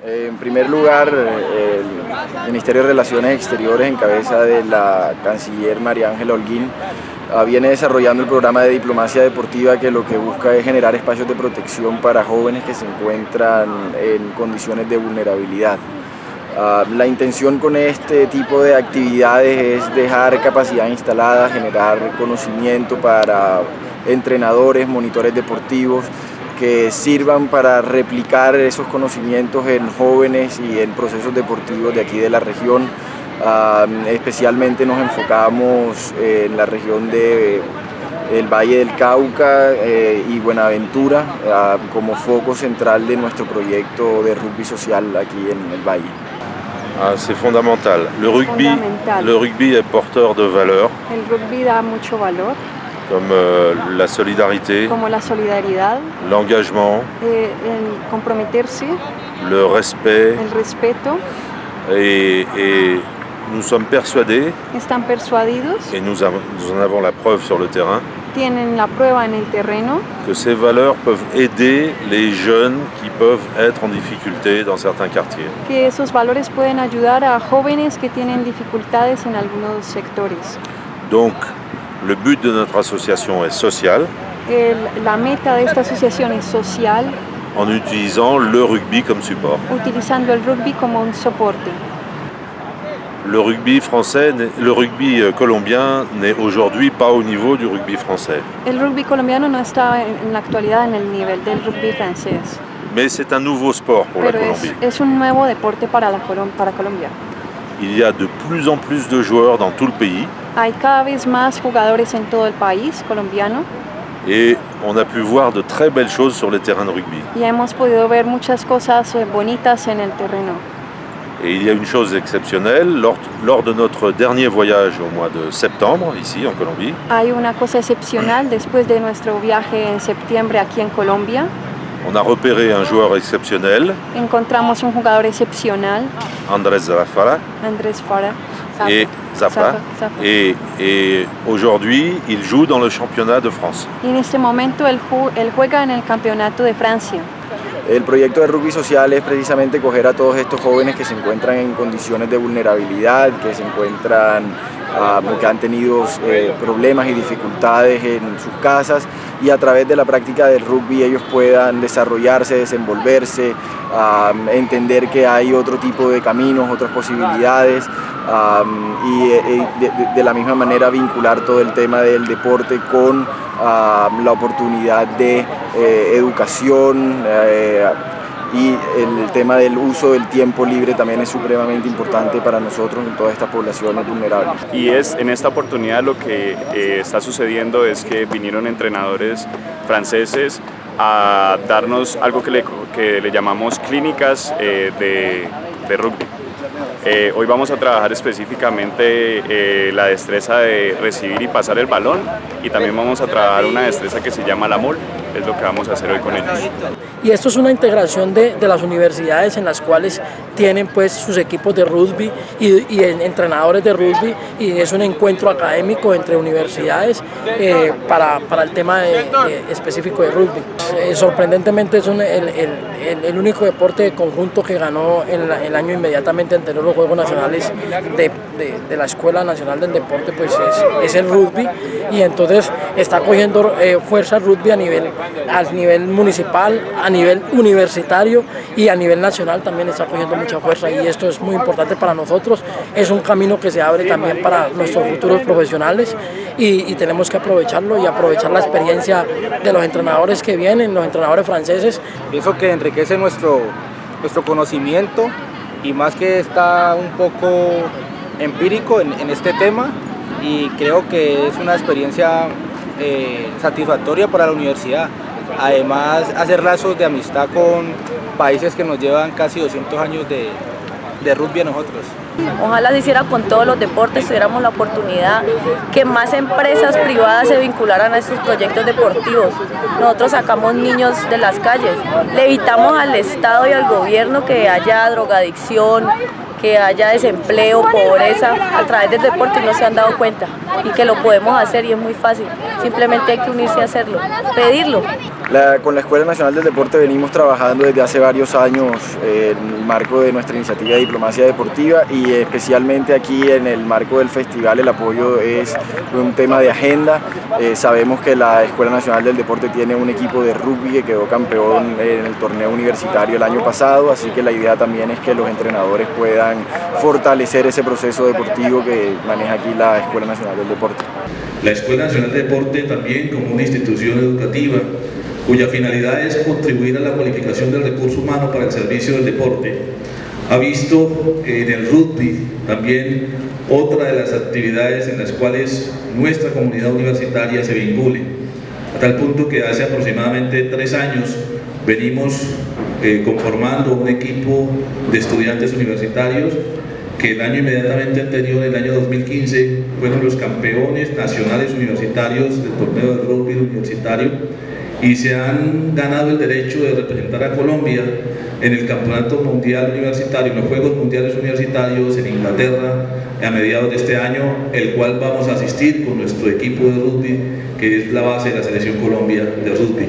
En primer lugar, el Ministerio de Relaciones Exteriores, en cabeza de la canciller María Ángela Holguín, viene desarrollando el programa de diplomacia deportiva, que lo que busca es generar espacios de protección para jóvenes que se encuentran en condiciones de vulnerabilidad. La intención con este tipo de actividades es dejar capacidad instalada, generar conocimiento para entrenadores, monitores deportivos, que sirvan para replicar esos conocimientos en jóvenes y en procesos deportivos de aquí de la región. Especialmente nos enfocamos en la región del Valle del Cauca y Buenaventura como foco central de nuestro proyecto de rugby social aquí en el Valle. C'est fondamental. Le rugby est porteur de valeurs. El rugby da mucho valor. Comme la solidarité, como la solidaridad, l'engagement, el comprometerse, le respect. el respeto. Et nous sommes persuadés, Están persuadidos, et nous en avons la preuve sur le terrain, tienen la prueba en el terreno, que ces valeurs peuvent aider les jeunes qui peuvent être en difficulté dans certains quartiers. que esos valores pueden ayudar a jóvenes que tienen dificultades en algunos sectores. Donc, le but de notre association est social, La meta de esta asociación es social, en utilisant le rugby comme support. utilizando el rugby como un soporte. Le rugby colombien n'est aujourd'hui pas au niveau du rugby français. El rugby colombiano no está en la actualidad en el nivel del rugby francés, Mais c'est un nouveau sport pour la pero Colombie. es un nuevo deporte para Colombia. Il y a de plus en plus de joueurs dans tout le pays Hay cada vez más jugadores en todo el país colombiano et on a pu voir de très belles choses sur les terrains de rugby. y hemos podido ver muchas cosas bonitas en el terreno. Et il y a une chose exceptionnelle, lors de notre dernier voyage au mois de septembre, ici en Colombie, Hay una cosa excepcional después de nuestro viaje en septiembre aquí en Colombia. on a repéré un joueur exceptionnel, Encontramos un jugador excepcional, Andrés Zafra, Andrés Fara. et aujourd'hui il joue dans le championnat de France. Y en este momento él juega en el campeonato de Francia. El proyecto de rugby social es precisamente coger a todos estos jóvenes que se encuentran en condiciones de vulnerabilidad, que se encuentran, que han tenido problemas y dificultades en sus casas, y a través de la práctica del rugby ellos puedan desarrollarse, desenvolverse, entender que hay otro tipo de caminos, otras posibilidades, y de la misma manera vincular todo el tema del deporte con la oportunidad de educación, y el tema del uso del tiempo libre también es supremamente importante para nosotros en todas estas poblaciones vulnerables. Y en esta oportunidad lo que está sucediendo es que vinieron entrenadores franceses a darnos algo que le llamamos clínicas de rugby. Hoy vamos a trabajar específicamente la destreza de recibir y pasar el balón, y también vamos a trabajar una destreza que se llama la mol, es lo que vamos a hacer hoy con ellos. Y esto es una integración de las universidades en las cuales tienen pues sus equipos de rugby y entrenadores de rugby, y es un encuentro académico entre universidades para el tema específico de rugby. Sorprendentemente es el único deporte de conjunto que ganó el año inmediatamente anterior a los Juegos Nacionales de la Escuela Nacional del Deporte, pues es el rugby, y entonces está cogiendo fuerza el rugby a nivel municipal, a nivel universitario y a nivel nacional también está cogiendo mucha fuerza, y esto es muy importante para nosotros. Es un camino que se abre también para nuestros futuros profesionales, y tenemos que aprovecharlo y aprovechar la experiencia de los entrenadores que vienen, los entrenadores franceses. Pienso que enriquece nuestro conocimiento, y más que está un poco empírico en este tema, y creo que es una experiencia satisfactoria para la universidad. Además, hacer lazos de amistad con países que nos llevan casi 200 años de rugby a nosotros. Ojalá se hiciera con todos los deportes, tuviéramos la oportunidad que más empresas privadas se vincularan a estos proyectos deportivos. Nosotros sacamos niños de las calles, le evitamos al Estado y al gobierno que haya drogadicción, que haya desempleo, pobreza a través del deporte y no se han dado cuenta y que lo podemos hacer y es muy fácil, simplemente hay que unirse a hacerlo, pedirlo. Con la Escuela Nacional del Deporte venimos trabajando desde hace varios años en el marco de nuestra iniciativa de diplomacia deportiva y especialmente aquí en el marco del festival el apoyo es un tema de agenda. Sabemos que la Escuela Nacional del Deporte tiene un equipo de rugby que quedó campeón en el torneo universitario el año pasado, así que la idea también es que los entrenadores puedan fortalecer ese proceso deportivo que maneja aquí la Escuela Nacional del Deporte. La Escuela Nacional de Deporte también como una institución educativa cuya finalidad es contribuir a la cualificación del recurso humano para el servicio del deporte. Ha visto en el rugby también otra de las actividades en las cuales nuestra comunidad universitaria se vincule, a tal punto que hace aproximadamente 3 años venimos conformando un equipo de estudiantes universitarios que el año inmediatamente anterior, el año 2015, fueron los campeones nacionales universitarios del torneo de rugby universitario y se han ganado el derecho de representar a Colombia en el Campeonato Mundial Universitario, en los Juegos Mundiales Universitarios en Inglaterra a mediados de este año, el cual vamos a asistir con nuestro equipo de rugby, que es la base de la Selección Colombia de rugby.